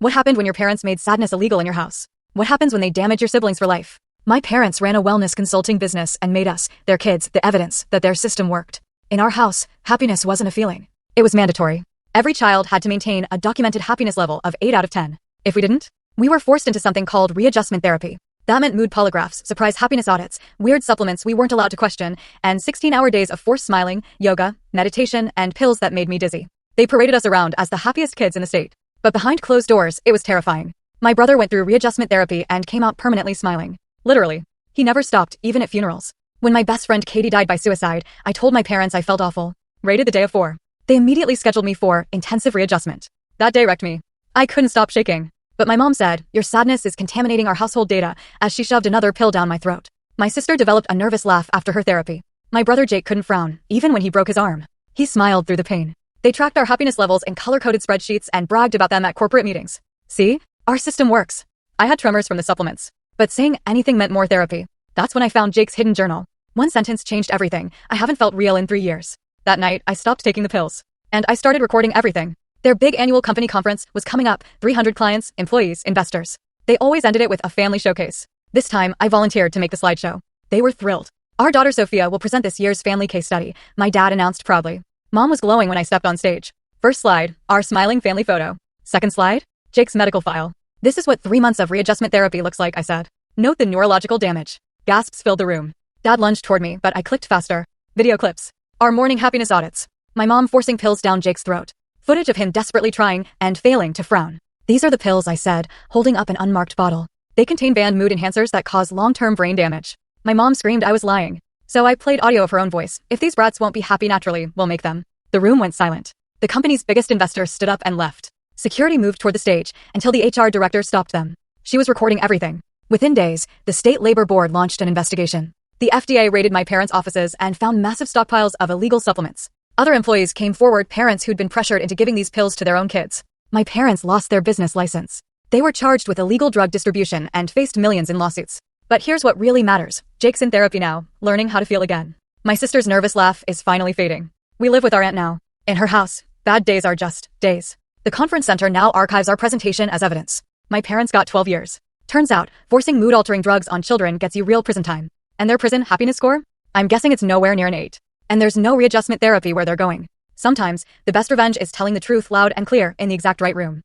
What happened when your parents made sadness illegal in your house? What happens when they damage your siblings for life? My parents ran a wellness consulting business and made us, their kids, the evidence that their system worked. In our house, happiness wasn't a feeling. It was mandatory. Every child had to maintain a documented happiness level of 8 out of 10. If we didn't, we were forced into something called readjustment therapy. That meant mood polygraphs, surprise happiness audits, weird supplements we weren't allowed to question, and 16-hour days of forced smiling, yoga, meditation, and pills that made me dizzy. They paraded us around as the happiest kids in the state. But behind closed doors, it was terrifying. My brother went through readjustment therapy and came out permanently smiling. Literally. He never stopped, even at funerals. When my best friend Katie died by suicide, I told my parents I felt awful. Rated the day of 4. They immediately scheduled me for intensive readjustment. That day wrecked me. I couldn't stop shaking. But my mom said, "Your sadness is contaminating our household data," as she shoved another pill down my throat. My sister developed a nervous laugh after her therapy. My brother Jake couldn't frown, even when he broke his arm. He smiled through the pain. They tracked our happiness levels in color-coded spreadsheets and bragged about them at corporate meetings. See? Our system works. I had tremors from the supplements. But saying anything meant more therapy. That's when I found Jake's hidden journal. One sentence changed everything. I haven't felt real in 3 years. That night, I stopped taking the pills. And I started recording everything. Their big annual company conference was coming up, 300 clients, employees, investors. They always ended it with a family showcase. This time, I volunteered to make the slideshow. They were thrilled. "Our daughter Sophia will present this year's family case study," my dad announced proudly. Mom was glowing when I stepped on stage. First slide, our smiling family photo. Second slide, Jake's medical file. "This is what 3 months of readjustment therapy looks like," I said. "Note the neurological damage." Gasps filled the room. Dad lunged toward me, but I clicked faster. Video clips. Our morning happiness audits. My mom forcing pills down Jake's throat. Footage of him desperately trying and failing to frown. "These are the pills," I said, holding up an unmarked bottle. "They contain banned mood enhancers that cause long-term brain damage." My mom screamed I was lying. So I played audio of her own voice. "If these brats won't be happy naturally, we'll make them." The room went silent. The company's biggest investor stood up and left. Security moved toward the stage until the HR director stopped them. She was recording everything. Within days, the State Labor Board launched an investigation. The FDA raided my parents' offices and found massive stockpiles of illegal supplements. Other employees came forward, parents who'd been pressured into giving these pills to their own kids. My parents lost their business license. They were charged with illegal drug distribution and faced millions in lawsuits. But here's what really matters. Jake's in therapy now, learning how to feel again. My sister's nervous laugh is finally fading. We live with our aunt now. In her house, bad days are just days. The conference center now archives our presentation as evidence. My parents got 12 years. Turns out, forcing mood-altering drugs on children gets you real prison time. And their prison happiness score? I'm guessing it's nowhere near an 8. And there's no readjustment therapy where they're going. Sometimes, the best revenge is telling the truth loud and clear in the exact right room.